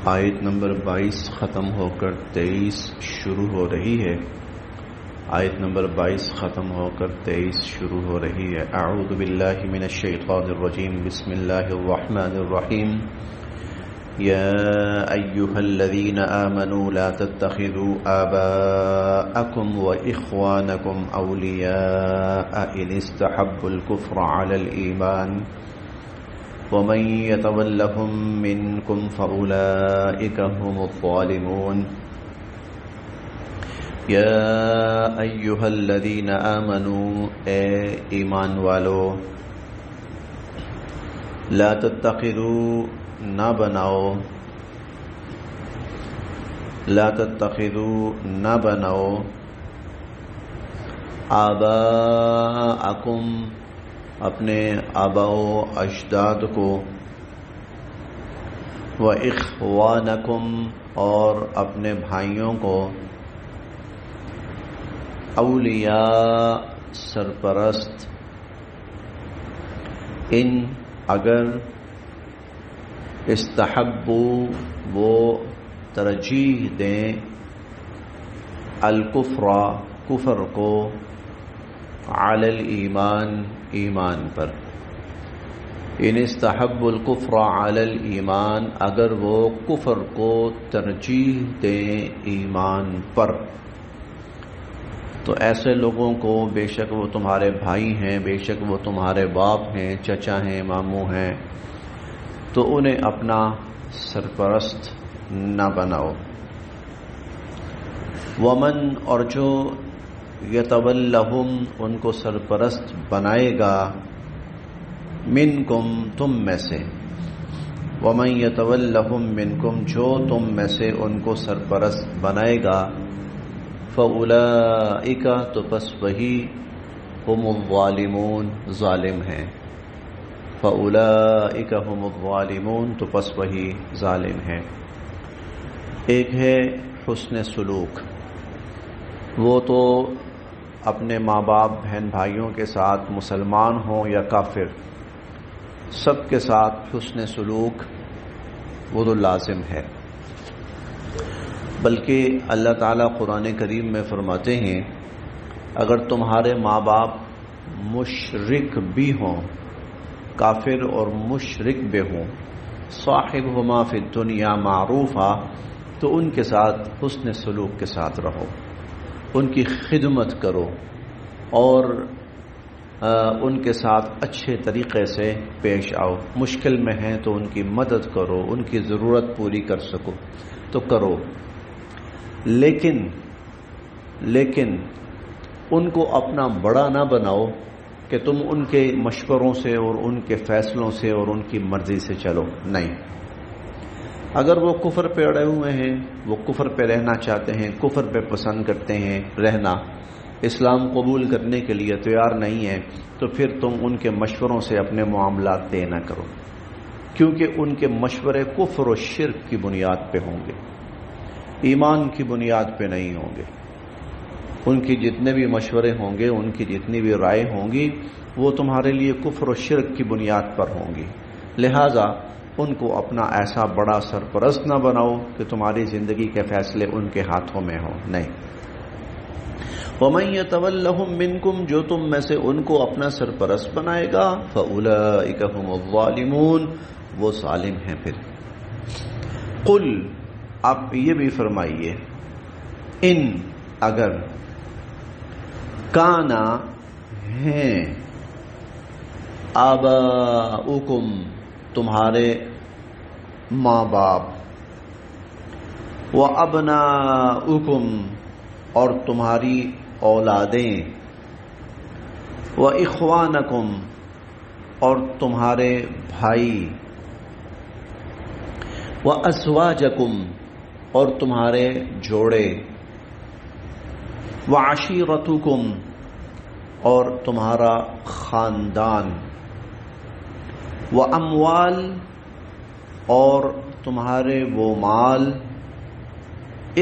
آیت نمبر 22 ختم ہو کر 23 شروع ہو رہی ہے. آیت نمبر 22 ختم ہو کر 23 شروع ہو رہی ہے. اعوذ باللہ من الشیطان الرجیم. بسم اللہ الرحمن الرحیم. یا ایہا الذین آمنوا لا تتخذوا آباءکم واخوانکم اولیاء ان استحبوا الکفر علی الایمان ومن يتولهم منكم فأولئك هم الظالمون. یا ایہا الذین آمنوا اے ایمان والو لا تتخذوا نہ بناؤ لا تتخذوا نہ بناؤ آباءکم اپنے آباء و اجداد کو و اخوانکم اور اپنے بھائیوں کو اولیاء سرپرست ان اگر استحبوا وہ ترجیح دیں الکفر کفر کو علی الایمان ایمان پر. ان استحب الکفر علی الایمان اگر وہ کفر کو ترجیح دیں ایمان پر تو ایسے لوگوں کو بے شک وہ تمہارے بھائی ہیں، بے شک وہ تمہارے باپ ہیں، چچا ہیں، ماموں ہیں، تو انہیں اپنا سرپرست نہ بناؤ. ومن اور جو یتولہم ان کو سرپرست بنائے گا منکم تم میں سے. ومن یتولہم منکم جو تم میں سے ان کو سرپرست بنائے گا فاولئک تو پس وہی ہم الظالمون ظالم ہیں. فاولئک ہم الظالمون تو پس وہی ظالم ہیں. ایک ہے حسن سلوک، وہ تو اپنے ماں باپ بہن بھائیوں کے ساتھ مسلمان ہوں یا کافر سب کے ساتھ حسن سلوک وہ تو لازم ہے. بلکہ اللہ تعالیٰ قرآن کریم میں فرماتے ہیں اگر تمہارے ماں باپ مشرک بھی ہوں، کافر اور مشرک بھی ہوں، صاحبہما فی الدنیا معروفا تو ان کے ساتھ حسن سلوک کے ساتھ رہو، ان کی خدمت کرو اور ان کے ساتھ اچھے طریقے سے پیش آؤ. مشکل میں ہیں تو ان کی مدد کرو، ان کی ضرورت پوری کر سکو تو کرو. لیکن ان کو اپنا بڑا نہ بناؤ کہ تم ان کے مشوروں سے اور ان کے فیصلوں سے اور ان کی مرضی سے چلو. نہیں، اگر وہ کفر پہ اڑے ہوئے ہیں، وہ کفر پہ رہنا چاہتے ہیں، کفر پہ پسند کرتے ہیں رہنا، اسلام قبول کرنے کے لیے تیار نہیں ہے، تو پھر تم ان کے مشوروں سے اپنے معاملات طے نہ کرو، کیونکہ ان کے مشورے کفر و شرک کی بنیاد پہ ہوں گے، ایمان کی بنیاد پہ نہیں ہوں گے. ان کی جتنے بھی مشورے ہوں گے، ان کی جتنی بھی رائے ہوں گی، وہ تمہارے لیے کفر و شرک کی بنیاد پر ہوں گی. لہذا ان کو اپنا ایسا بڑا سرپرست نہ بناؤ کہ تمہاری زندگی کے فیصلے ان کے ہاتھوں میں ہوں. نہیں. وَمَن يَتَوَلَّهُم مِّنكُمْ جو تم میں سے ان کو اپنا سرپرست بنائے گا فَأُولَئِكَ هُمُ الظَّالِمُونَ وہ ظالم ہیں. پھر قل آپ یہ بھی فرمائیے ان اگر کانا ہیں آباؤکم تمہارے ماں باپ و ابناؤکم اور تمہاری اولادیں و اخوانکم اور تمہارے بھائی و ازواجکم اور تمہارے جوڑے و عشیرتکم اور تمہارا خاندان و اموال اور تمہارے وہ مال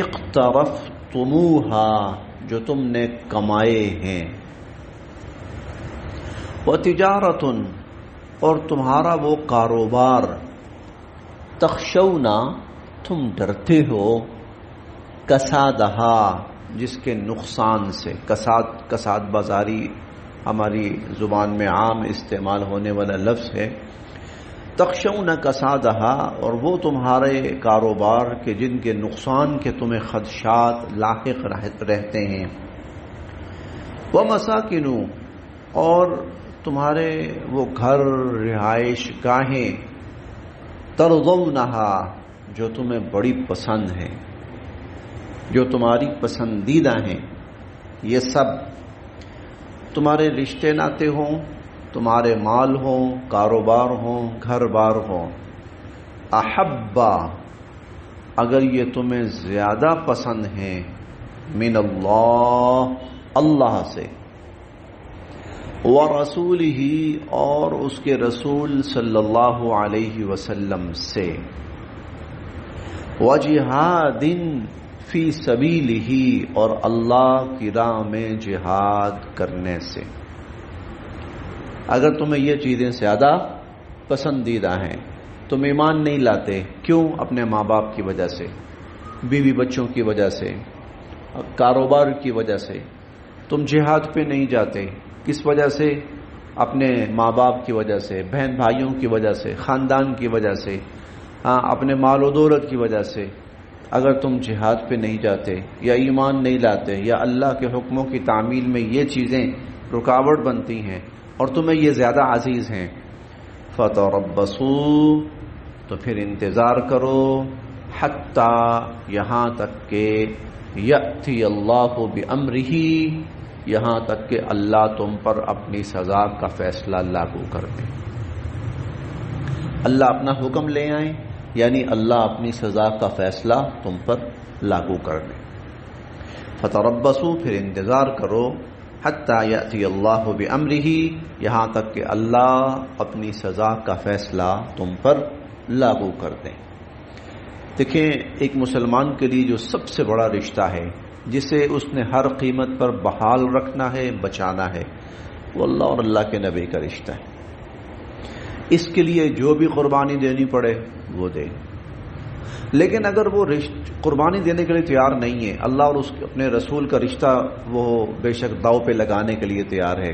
اقترفتموہا جو تم نے کمائے ہیں و تجارت اور تمہارا وہ کاروبار، تخشونا تم ڈرتے ہو، کسادہا جس کے نقصان سے، کساد بازاری ہماری زبان میں عام استعمال ہونے والا لفظ ہے، تخشون کسادہا، اور وہ تمہارے کاروبار کے جن کے نقصان کے تمہیں خدشات لاحق رہتے ہیں، ومساکن، اور تمہارے وہ گھر رہائش گاہیں، ترضونہا جو تمہیں بڑی پسند ہیں، جو تمہاری پسندیدہ ہیں، یہ سب تمہارے رشتے ناتے ہوں، تمہارے مال ہوں، کاروبار ہوں، گھر بار ہوں، احبا اگر یہ تمہیں زیادہ پسند ہیں، من اللہ اللہ سے، ورسولہ اور اس کے رسول صلی اللہ علیہ وسلم سے، وجہاد فی سبیلہ اور اللہ کی راہ میں جہاد کرنے سے۔ اگر تمہیں یہ چیزیں زیادہ پسندیدہ ہیں، تم ایمان نہیں لاتے، کیوں؟ اپنے ماں باپ کی وجہ سے، بیوی بچوں کی وجہ سے، کاروبار کی وجہ سے، تم جہاد پہ نہیں جاتے، کس وجہ سے؟ اپنے ماں باپ کی وجہ سے، بہن بھائیوں کی وجہ سے، خاندان کی وجہ سے، اپنے مال و دولت کی وجہ سے۔ اگر تم جہاد پہ نہیں جاتے یا ایمان نہیں لاتے یا اللہ کے حکموں کی تعمیل میں یہ چیزیں رکاوٹ بنتی ہیں اور تمہیں یہ زیادہ عزیز ہیں، فتربصوا تو پھر انتظار کرو، حتی یہاں تک کہ یأتی اللہ بأمرہ، یہاں تک کہ اللہ تم پر اپنی سزا کا فیصلہ لاگو کر دے۔ اللہ اپنا حکم لے آئیں، یعنی اللہ اپنی سزا کا فیصلہ تم پر لاگو کر دے۔ فتربصوا پھر انتظار کرو، حتی یأتی اللہ بأمرہ یہاں تک کہ اللہ اپنی سزا کا فیصلہ تم پر لاگو کر دیں۔ دیکھیں، ایک مسلمان کے لیے جو سب سے بڑا رشتہ ہے جسے اس نے ہر قیمت پر بحال رکھنا ہے، بچانا ہے، وہ اللہ اور اللہ کے نبی کا رشتہ ہے۔ اس کے لیے جو بھی قربانی دینی پڑے وہ دے، لیکن اگر وہ قربانی دینے کے لیے تیار نہیں ہے، اللہ اور اس اپنے رسول کا رشتہ وہ بے شک داؤ پہ لگانے کے لیے تیار ہے،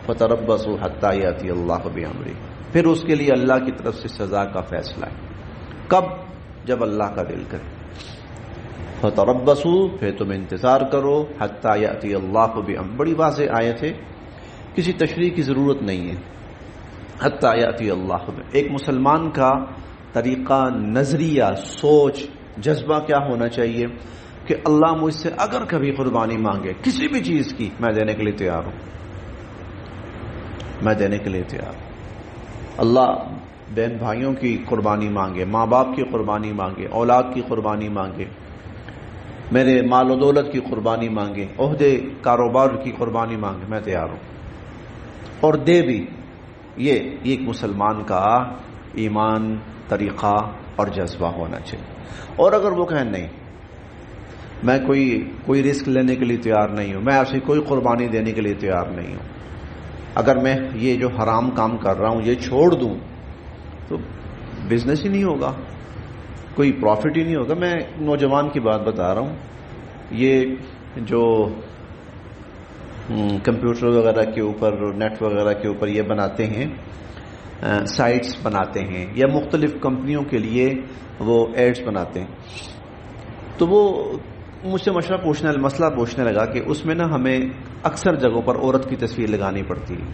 فتربصوا حتی یأتی اللہ بأمرہ، پھر اس کے لیے اللہ کی طرف سے سزا کا فیصلہ ہے۔ کب؟ جب اللہ کا دل کرے۔ فتربصوا پھر تم انتظار کرو، حتی یأتی اللہ بأمرہ، بڑی واضح آیت ہے، کسی تشریح کی ضرورت نہیں ہے۔ حتی یأتی اللہ بأمرہ، ایک مسلمان کا طریقہ، نظریہ، سوچ، جذبہ کیا ہونا چاہیے کہ اللہ مجھ سے اگر کبھی قربانی مانگے کسی بھی چیز کی، میں دینے کے لیے تیار ہوں، میں دینے کے لیے تیار ہوں۔ اللہ بہن بھائیوں کی قربانی مانگے، ماں باپ کی قربانی مانگے، اولاد کی قربانی مانگے، میرے مال و دولت کی قربانی مانگے، عہدے کاروبار کی قربانی مانگے، میں تیار ہوں، اور دے بھی۔ یہ ایک مسلمان کا ایمان، طریقہ اور جذبہ ہونا چاہیے۔ اور اگر وہ کہیں نہیں، میں کوئی رسک لینے کے لیے تیار نہیں ہوں، میں ایسی کوئی قربانی دینے کے لیے تیار نہیں ہوں، اگر میں یہ جو حرام کام کر رہا ہوں یہ چھوڑ دوں تو بزنس ہی نہیں ہوگا، کوئی پروفٹ ہی نہیں ہوگا۔ میں نوجوان کی بات بتا رہا ہوں، یہ جو کمپیوٹر وغیرہ کے اوپر، نیٹ وغیرہ کے اوپر یہ بناتے ہیں، سائٹس بناتے ہیں، یا مختلف کمپنیوں کے لیے وہ ایڈز بناتے ہیں، تو وہ مجھ سے مسئلہ پوچھنے لگا کہ اس میں نا ہمیں اکثر جگہوں پر عورت کی تصویر لگانی پڑتی ہے،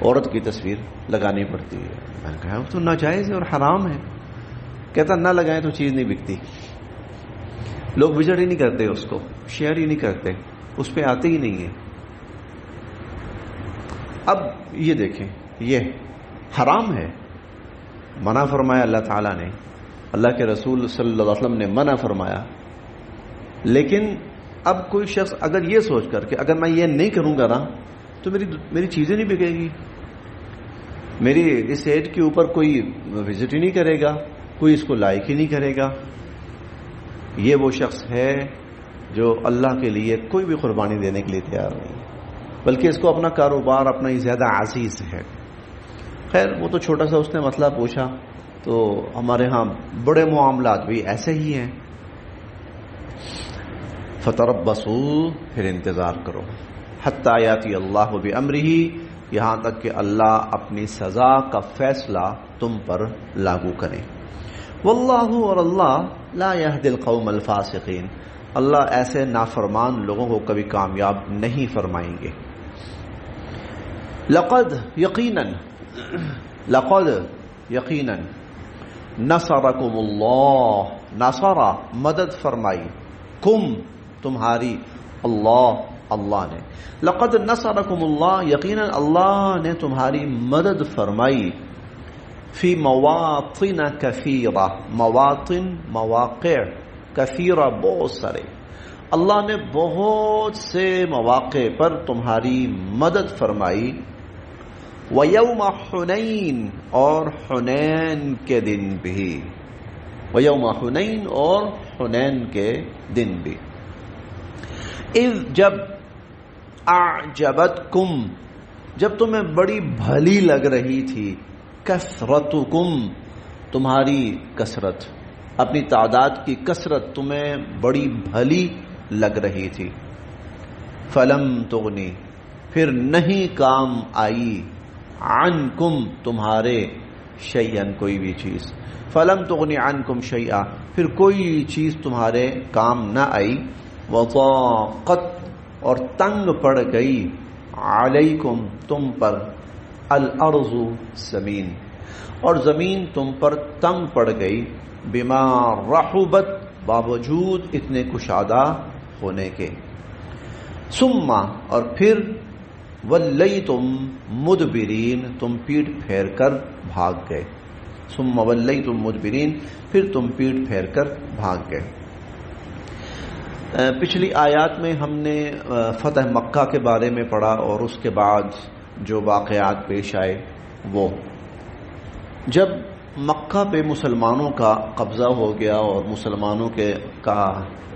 عورت کی تصویر لگانی پڑتی ہے۔ میں نے کہا وہ تو ناجائز ہے اور حرام ہے۔ کہتا نہ لگائیں تو چیز نہیں بکتی، لوگ وزٹ ہی نہیں کرتے، اس کو شیئر ہی نہیں کرتے، اس پہ آتے ہی نہیں ہیں۔ اب یہ دیکھیں، یہ حرام ہے، منع فرمایا اللہ تعالیٰ نے، اللہ کے رسول صلی اللہ علیہ وسلم نے منع فرمایا، لیکن اب کوئی شخص اگر یہ سوچ کر کہ اگر میں یہ نہیں کروں گا نا تو میری چیزیں نہیں بکے گی، میری اس ایڈ کے اوپر کوئی وزٹ ہی نہیں کرے گا، کوئی اس کو لائک ہی نہیں کرے گا، یہ وہ شخص ہے جو اللہ کے لیے کوئی بھی قربانی دینے کے لیے تیار نہیں، بلکہ اس کو اپنا کاروبار اپنا ہی زیادہ عزیز ہے۔ خیر وہ تو چھوٹا سا اس نے مسئلہ پوچھا، تو ہمارے ہاں بڑے معاملات بھی ایسے ہی ہیں. فتربصوا، پھر انتظار کرو، حتی یاتی اللہ بامرہ، یہاں تک کہ اللہ اپنی سزا کا فیصلہ تم پر لاگو کرے. واللہ، اور اللہ، لا یہدی القوم الفاسقین، اللہ ایسے نافرمان لوگوں کو کبھی کامیاب نہیں فرمائیں گے. لقد یقیناً نصرکم اللہ، نصر مدد فرمائی، کم تمہاری، اللہ نے، لقد نصرکم اللہ، یقیناً اللہ نے تمہاری مدد فرمائی، فی مواطن کثیرہ، مواطن مواقع، کثیرہ بہت سارے، اللہ نے بہت سے مواقع پر تمہاری مدد فرمائی. وَيَوْمَ حُنَيْن، اور حنین کے دن بھی، وَيَوْمَ حُنَيْن، اور حنین کے دن بھی. اذ، جب، اعجبتکم، جب تمہیں بڑی بھلی لگ رہی تھی، کثرتکم، تمہاری کثرت، اپنی تعداد کی کثرت تمہیں بڑی بھلی لگ رہی تھی. فلم تغنی، پھر نہیں کام آئی، عنکم، تمہارے، شیئن، کوئی بھی چیز، فلم تغنی عنکم شیئا، پھر کوئی چیز تمہارے کام نہ آئی. وضاقت، اور تنگ پڑ گئی، علیکم، تم پر، الارض، زمین، اور زمین تم پر تنگ پڑ گئی، بما رحبت، باوجود اتنے کشادہ ہونے کے. ثم، اور پھر، ولیتم مدبرین، تم پیٹ پھیر کر بھاگ گئے. ثم ولیتم مدبرین، پھر تم پیٹ پھیر کر بھاگ گئے. پچھلی آیات میں ہم نے فتح مکہ کے بارے میں پڑھا، اور اس کے بعد جو واقعات پیش آئے وہ، جب مکہ پہ مسلمانوں کا قبضہ ہو گیا اور مسلمانوں کا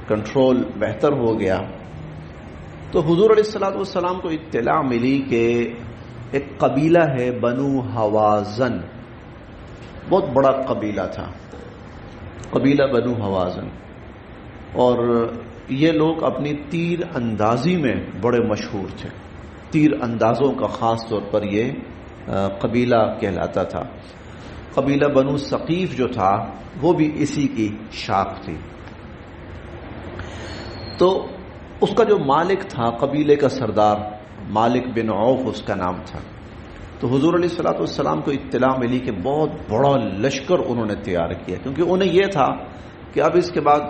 کنٹرول بہتر ہو گیا، تو حضور علیہ الصلوۃ والسلام کو اطلاع ملی کہ ایک قبیلہ ہے بنو حوازن، بہت بڑا قبیلہ تھا، قبیلہ بنو حوازن، اور یہ لوگ اپنی تیر اندازی میں بڑے مشہور تھے. تیر اندازوں کا خاص طور پر یہ قبیلہ کہلاتا تھا. قبیلہ بنو ثقیف جو تھا وہ بھی اسی کی شاخ تھی. تو اس کا جو مالک تھا، قبیلے کا سردار مالک بن عوف اس کا نام تھا. تو حضور علیہ الصلوۃ والسلام کو اطلاع ملی کہ بہت بڑا لشکر انہوں نے تیار کیا، کیونکہ انہیں یہ تھا کہ اب اس کے بعد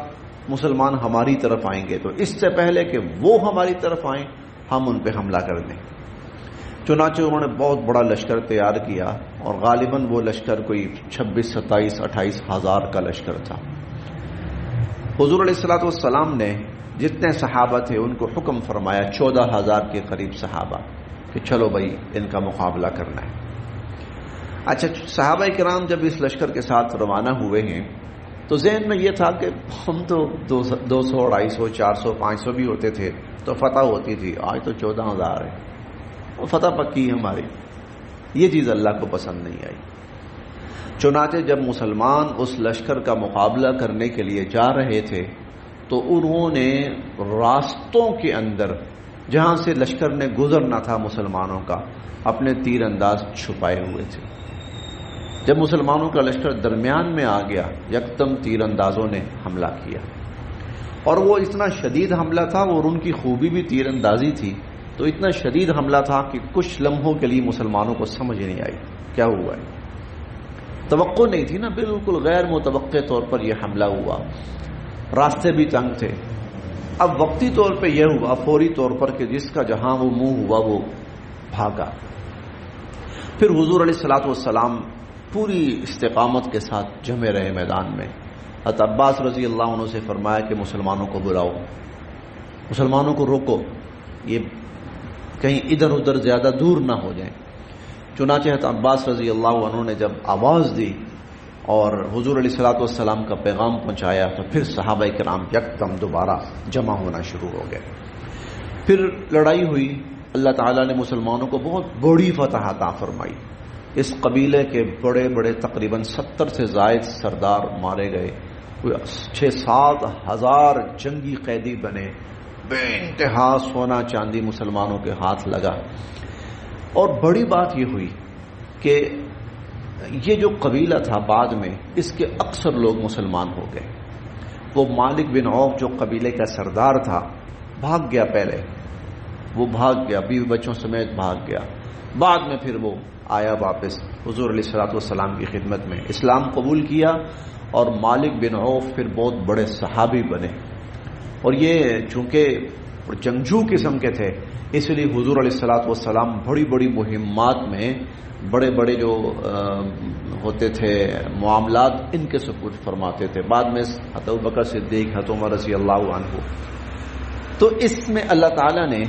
مسلمان ہماری طرف آئیں گے، تو اس سے پہلے کہ وہ ہماری طرف آئیں ہم ان پہ حملہ کر دیں. چنانچہ انہوں نے بہت بڑا لشکر تیار کیا، اور غالباً وہ لشکر کوئی 26، 27، 28 ہزار کا لشکر تھا. حضور علیہ الصلوۃ والسلام نے جتنے صحابہ تھے ان کو حکم فرمایا، 14,000 کے قریب صحابہ، کہ چلو بھائی ان کا مقابلہ کرنا ہے. اچھا، صحابہ کرام جب اس لشکر کے ساتھ روانہ ہوئے ہیں تو ذہن میں یہ تھا کہ ہم تو 200، 250، 400، 500 بھی ہوتے تھے تو فتح ہوتی تھی، آج تو 14,000 ہے، اور فتح پکی ہماری. یہ چیز اللہ کو پسند نہیں آئی. چنانچہ جب مسلمان اس لشکر کا مقابلہ کرنے کے لیے جا رہے تھے تو انہوں نے راستوں کے اندر جہاں سے لشکر نے گزرنا تھا مسلمانوں کا، اپنے تیر انداز چھپائے ہوئے تھے. جب مسلمانوں کا لشکر درمیان میں آ گیا، یکدم تیر اندازوں نے حملہ کیا، اور وہ اتنا شدید حملہ تھا، اور ان کی خوبی بھی تیر اندازی تھی، تو اتنا شدید حملہ تھا کہ کچھ لمحوں کے لیے مسلمانوں کو سمجھ نہیں آئی کیا ہوا ہے. توقع نہیں تھی نا، بالکل غیر متوقع طور پر یہ حملہ ہوا. راستے بھی تنگ تھے. اب وقتی طور پہ یہ ہوا، فوری طور پر، کہ جس کا جہاں وہ منہ ہوا وہ بھاگا. پھر حضور علیہ الصلوۃ والسلام پوری استقامت کے ساتھ جمے رہے میدان میں. حضرت عباس رضی اللہ عنہ سے فرمایا کہ مسلمانوں کو بلاؤ، مسلمانوں کو روکو، یہ کہیں ادھر ادھر زیادہ دور نہ ہو جائیں. چنانچہ حضرت عباس رضی اللہ عنہ نے جب آواز دی اور حضور علیہ الصلوۃ والسلام کا پیغام پہنچایا تو پھر صحابہ کرام یکدم دوبارہ جمع ہونا شروع ہو گئے. پھر لڑائی ہوئی. اللہ تعالیٰ نے مسلمانوں کو بہت بڑی فتح عطا فرمائی. اس قبیلے کے بڑے بڑے تقریباً 70 سے زائد سردار مارے گئے، 6-7 ہزار جنگی قیدی بنے، بے انتہا سونا چاندی مسلمانوں کے ہاتھ لگا۔ اور بڑی بات یہ ہوئی کہ یہ جو قبیلہ تھا بعد میں اس کے اکثر لوگ مسلمان ہو گئے۔ وہ مالک بن عوف جو قبیلے کا سردار تھا بھاگ گیا، پہلے وہ بھاگ گیا، بیوی بچوں سمیت بھاگ گیا، بعد میں پھر وہ آیا واپس حضور علیہ الصلوۃ والسلام کی خدمت میں، اسلام قبول کیا، اور مالک بن عوف پھر بہت بڑے صحابی بنے۔ اور یہ چونکہ جنگجو قسم کے تھے، اس لیے حضور علیہ الصلوۃ والسلام بڑی بڑی مہمات میں بڑے بڑے جو ہوتے تھے معاملات ان کے سپرد فرماتے تھے۔ بعد میں حضرت ابوبکر صدیق، حضرت عمر رضی اللہ عنہ، تو اس میں اللہ تعالیٰ نے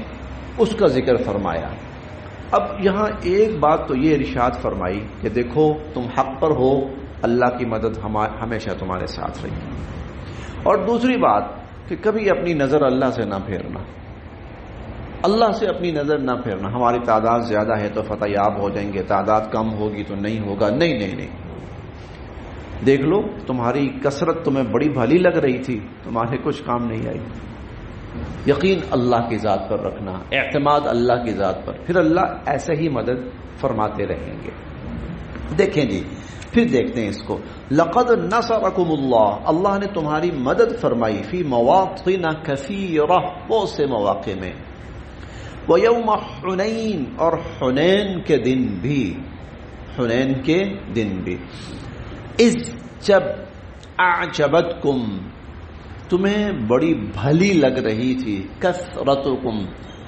اس کا ذکر فرمایا۔ اب یہاں ایک بات تو یہ ارشاد فرمائی کہ دیکھو تم حق پر ہو، اللہ کی مدد ہمیشہ تمہارے ساتھ رہی، اور دوسری بات کہ کبھی اپنی نظر اللہ سے نہ پھیرنا، اللہ سے اپنی نظر نہ پھیرنا۔ ہماری تعداد زیادہ ہے تو فتح یاب ہو جائیں گے، تعداد کم ہوگی تو نہیں ہوگا، نہیں نہیں نہیں، دیکھ لو تمہاری کثرت تمہیں بڑی بھلی لگ رہی تھی، تمہارے کچھ کام نہیں آئی۔ یقین اللہ کی ذات پر رکھنا، اعتماد اللہ کی ذات پر، پھر اللہ ایسے ہی مدد فرماتے رہیں گے۔ دیکھیں جی، پھر دیکھتے ہیں اس کو، لقد نصرکم اللہ، اللہ نے تمہاری مدد فرمائی، فی مواطن کثیرہ، بہت سے مواقع میں، وَيَوْمَ حُنَيْن، اور حنین کے دن بھی، حنین کے دن بھی، اذ جب، اعجبتکم، تمہیں بڑی بھلی لگ رہی تھی، کثرتکم،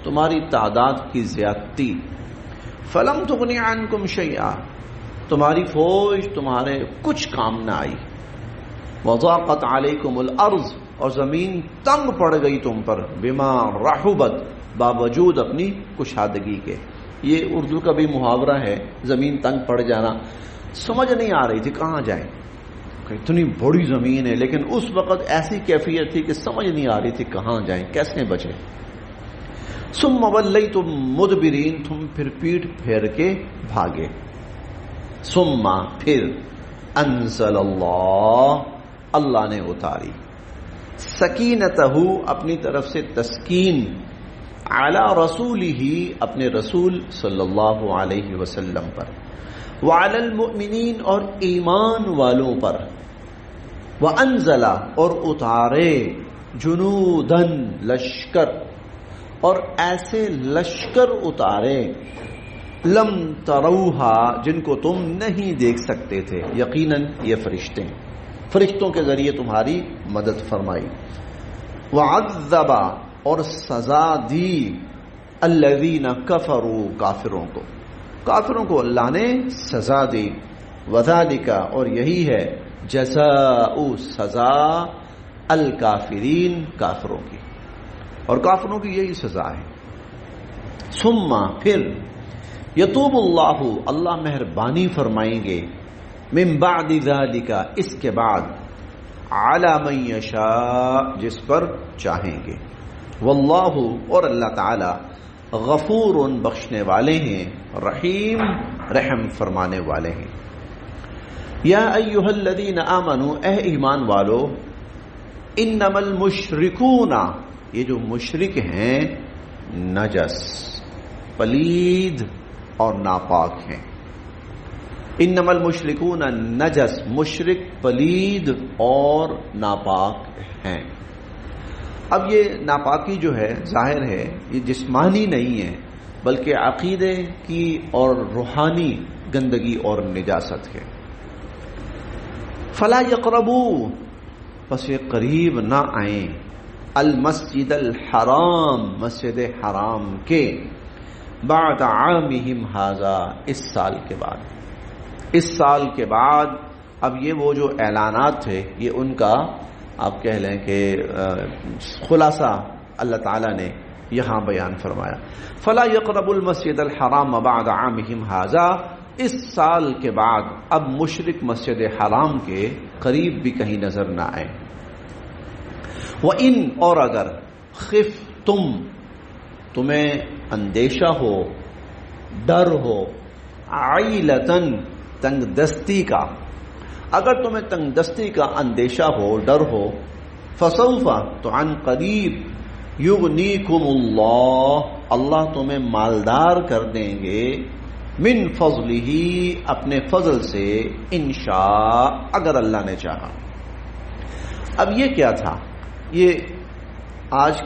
تمہاری تعداد کی زیادتی، فلم تغنی عنکم شیئا، تمہاری فوج تمہارے کچھ کام نہ آئی، وضاقت علیکم الارض، اور زمین تنگ پڑ گئی تم پر، بما رحبت، باوجود اپنی کشادگی کے۔ یہ اردو کا بھی محاورہ ہے، زمین تنگ پڑ جانا، سمجھ نہیں آ رہی تھی کہاں جائیں، اتنی بڑی زمین ہے، لیکن اس وقت ایسی کیفیت تھی کہ سمجھ نہیں آ رہی تھی کہاں جائیں، کیسے بچیں۔ ثم ولیتم مدبرین، تم پھر پیٹھ پھیر کے بھاگے۔ ثم، پھر، انزل اللہ، اللہ نے اتاری، سکینتہ، اپنی طرف سے تسکین، علی رسولہ، اپنے رسول صلی اللہ علیہ وسلم پر، وعلی المؤمنین، اور ایمان والوں پر، وانزل، اور اتارے، جنودن، لشکر، اور ایسے لشکر اتارے، لم تروہا، جن کو تم نہیں دیکھ سکتے تھے، یقیناً یہ فرشتے، فرشتوں کے ذریعے تمہاری مدد فرمائی، وعذب، اور سزا دی، الذین کفروا، کافروں کو اللہ نے سزا دی، وذالک، اور یہی ہے جزاء، سزا، الکافرین، کافروں کی، اور کافروں کی یہی سزا ہے۔ ثم، پھر، یتوب اللہ، اللہ مہربانی فرمائیں گے، من بعد ذالک، اس کے بعد، علی من یشاء، جس پر چاہیں گے، واللہ، اور اللہ تعالی، غفور، بخشنے والے ہیں، رحیم، رحم فرمانے والے ہیں۔ یا ایھا الذین آمنوا، اے ایمان والو، انما المشرکون، یہ جو مشرک ہیں، نجس، پلید اور ناپاک ہیں۔ انما المشرکون نجس، مشرک پلید اور ناپاک ہیں۔ اب یہ ناپاکی جو ہے ظاہر ہے یہ جسمانی نہیں ہے، بلکہ عقیدے کی اور روحانی گندگی اور نجاست ہے۔ فلا یقربوا، پس یہ قریب نہ آئیں، المسجد الحرام، مسجد حرام کے، بعد عامہم ھذا، اس سال کے بعد، اس سال کے بعد۔ اب یہ وہ جو اعلانات تھے یہ ان کا آپ کہہ لیں کہ خلاصہ اللہ تعالیٰ نے یہاں بیان فرمایا، فلا یقربوا المسجد الحرام بعد عامہم ھذا، اس سال کے بعد اب مشرک مسجد حرام کے قریب بھی کہیں نظر نہ آئے۔ وَإِنْ، اور اگر، خفتم، تمہیں اندیشہ ہو، ڈر ہو، عیلتن تنگ دستی کا، اگر تمہیں تنگ دستی کا اندیشہ ہو، ڈر ہو، فسوف تو عن قریب یغنیکم اللہ تمہیں مالدار کر دیں گے، من فضلہ اپنے فضل سے، انشاء اگر اللہ نے چاہا۔ اب یہ کیا تھا؟ یہ آج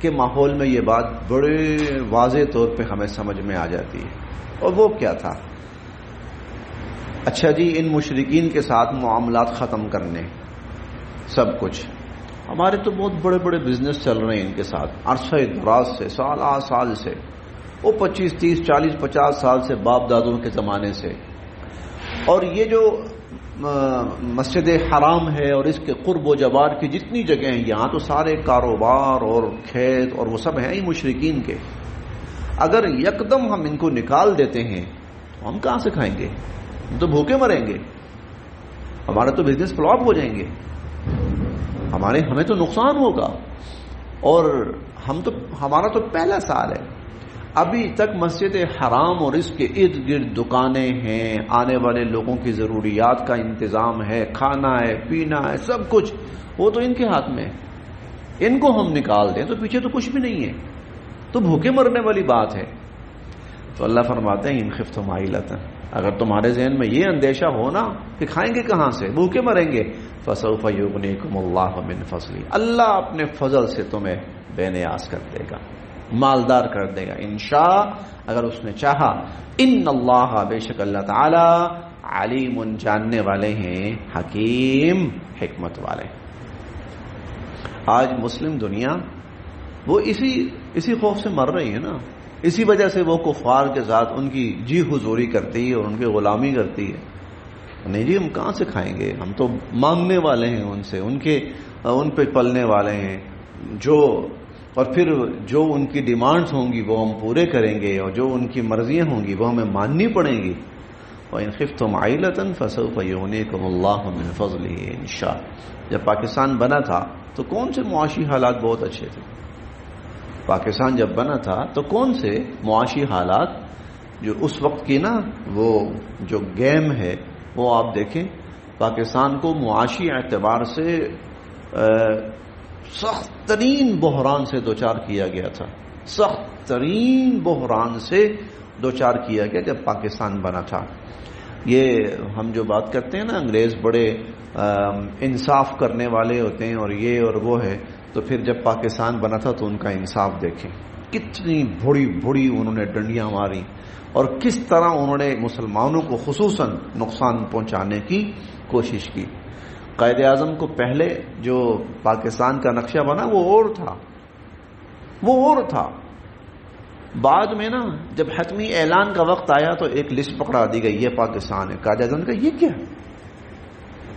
کے ماحول میں یہ بات بڑے واضح طور پہ ہمیں سمجھ میں آ جاتی ہے، اور وہ کیا تھا؟ اچھا جی، ان مشرکین کے ساتھ معاملات ختم کرنے، سب کچھ ہمارے تو بہت بڑے بڑے بزنس چل رہے ہیں ان کے ساتھ عرصہ دراز سے، سال سے، وہ 25 30 40 50 سال سے، باپ دادوں کے زمانے سے، اور یہ جو مسجد حرام ہے اور اس کے قرب و جوار کی جتنی جگہ ہیں، یہاں تو سارے کاروبار اور کھیت اور وہ سب ہیں ہی مشرکین کے۔ اگر یکدم ہم ان کو نکال دیتے ہیں تو ہم کہاں سے کھائیں گے؟ ہم تو بھوکے مریں گے، ہمارا تو بزنس فلاپ ہو جائیں گے، ہمیں تو نقصان ہوگا، اور ہمارا تو پہلا سال ہے، ابھی تک مسجد حرام اور اس کے ارد گرد دکانیں ہیں، آنے والے لوگوں کی ضروریات کا انتظام ہے، کھانا ہے، پینا ہے، سب کچھ وہ تو ان کے ہاتھ میں ہے۔ ان کو ہم نکال دیں تو پیچھے تو کچھ بھی نہیں ہے، تو بھوکے مرنے والی بات ہے۔ تو اللہ فرماتے ہیں ان خفتم عیلۃ، اگر تمہارے ذہن میں یہ اندیشہ ہو نا کہ کھائیں گے کہاں سے، بھوکے مریں گے، فسوف یغنیکم اللہ من فضلہ، اللہ اپنے فضل سے تمہیں بے نیاز کر دے گا، مالدار کر دے گا، انشاء اگر اس نے چاہا۔ ان اللہ بے شک اللہ تعالی علیم جاننے والے ہیں، حکیم حکمت والے۔ آج مسلم دنیا وہ اسی خوف سے مر رہی ہے نا، اسی وجہ سے وہ کفار کے ساتھ ان کی جی حضوری کرتی ہے اور ان کی غلامی کرتی ہے۔ نہیں جی، ہم کہاں سے کھائیں گے، ہم تو مانگنے والے ہیں ان سے، ان پہ پلنے والے ہیں، اور پھر جو ان کی ڈیمانڈز ہوں گی وہ ہم پورے کریں گے، اور جو ان کی مرضیاں ہوں گی وہ ہمیں ماننی پڑیں گی۔ وَإِنْ خِفْتُمْ عَيْلَةً فَسَوْفَ يُغْنِيكُمُ اللَّهُ مِنْ فَضْلِهِ إِنْ شَاءَ۔ جب پاکستان بنا تھا تو کون سے معاشی حالات بہت اچھے تھے؟ پاکستان جب بنا تھا تو کون سے معاشی حالات، جو اس وقت کی نا وہ جو گیم ہے وہ آپ دیکھیں، پاکستان کو معاشی اعتبار سے سخت ترین بحران سے دوچار کیا گیا تھا، سخت ترین بحران سے دوچار کیا گیا جب پاکستان بنا تھا۔ یہ ہم جو بات کرتے ہیں نا، انگریز بڑے انصاف کرنے والے ہوتے ہیں اور یہ اور وہ ہے، تو پھر جب پاکستان بنا تھا تو ان کا انصاف دیکھیں، کتنی بڑی انہوں نے ڈنڈیاں ماری اور کس طرح انہوں نے مسلمانوں کو خصوصاً نقصان پہنچانے کی کوشش کی۔ قائد اعظم کو پہلے جو پاکستان کا نقشہ بنا وہ اور تھا، بعد میں نا جب حتمی اعلان کا وقت آیا تو ایک لسٹ پکڑا دی گئی، یہ پاکستان ہے۔ قائد اعظم کا یہ کیا،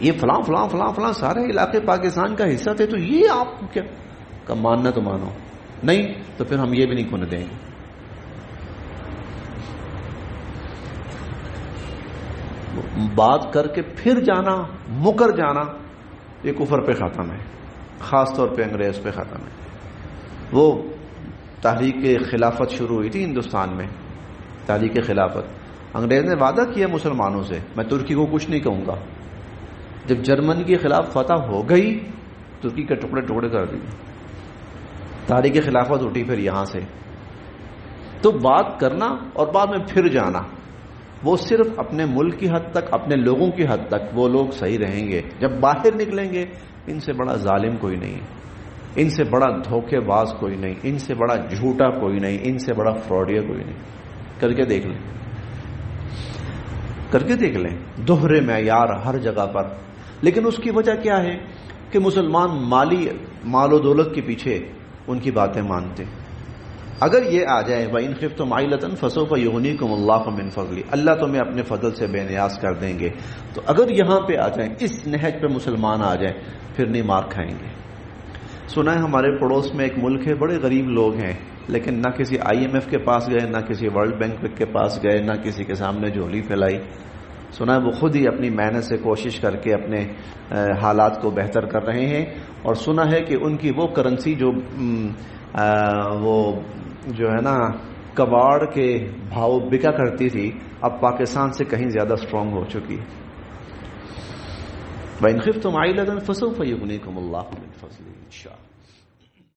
یہ فلاں فلاں فلاں فلاں سارے علاقے پاکستان کا حصہ تھے، تو یہ آپ کیا کا ماننا تو مانو، نہیں تو پھر ہم یہ بھی نہیں ہونے دیں گے۔ بات کر کے پھر جانا، مکر جانا، یہ کفر پہ ختم ہے، خاص طور پہ انگریز پہ ختم ہے۔ وہ تحریک خلافت شروع ہوئی تھی ہندوستان میں، تحریک خلافت، انگریز نے وعدہ کیا مسلمانوں سے، میں ترکی کو کچھ نہیں کہوں گا۔ جب جرمن کے خلاف فتح ہو گئی، ترکی کے ٹکڑے ٹکڑے کر دیے، تحریک خلافت اٹھی پھر یہاں سے۔ تو بات کرنا اور بعد میں پھر جانا، وہ صرف اپنے ملک کی حد تک، اپنے لوگوں کی حد تک وہ لوگ صحیح رہیں گے، جب باہر نکلیں گے ان سے بڑا ظالم کوئی نہیں، ان سے بڑا دھوکے باز کوئی نہیں، ان سے بڑا جھوٹا کوئی نہیں، ان سے بڑا فراڈیا کوئی نہیں۔ کر کے دیکھ لیں دوہرے معیار ہر جگہ پر۔ لیکن اس کی وجہ کیا ہے کہ مسلمان مال و دولت کے پیچھے ان کی باتیں مانتے۔ اگر یہ آ جائے وَإِنْ خِفْتُمْ عَيْلَةً فَسَوْفَ يُغْنِيكُمُ اللَّهُ مِنْ فَضْلِهِ، اللہ تمہیں اپنے فضل سے بے نیاز کر دیں گے، تو اگر یہاں پہ آ جائیں، اس نہج پہ مسلمان آ جائیں، پھر نہیں مار کھائیں گے۔ سنا ہے ہمارے پڑوس میں ایک ملک ہے، بڑے غریب لوگ ہیں، لیکن نہ کسی IMF کے پاس گئے، نہ کسی ورلڈ بینک کے پاس گئے، نہ کسی کے سامنے جھولی پھیلائی۔ سنا ہے وہ خود ہی اپنی محنت سے کوشش کر کے اپنے حالات کو بہتر کر رہے ہیں، اور سنا ہے کہ ان کی وہ کرنسی جو ہے نا کباڑ کے بھاؤ بکا کرتی تھی، اب پاکستان سے کہیں زیادہ اسٹرانگ ہو چکی ہے. وَإِنْ خِفْتُمْ عَيْلَةً فَسَوْفَ يُغْنِيكُمُ اللَّهُ مِنْ فَضْلِهِ إِنْ شَاءَ.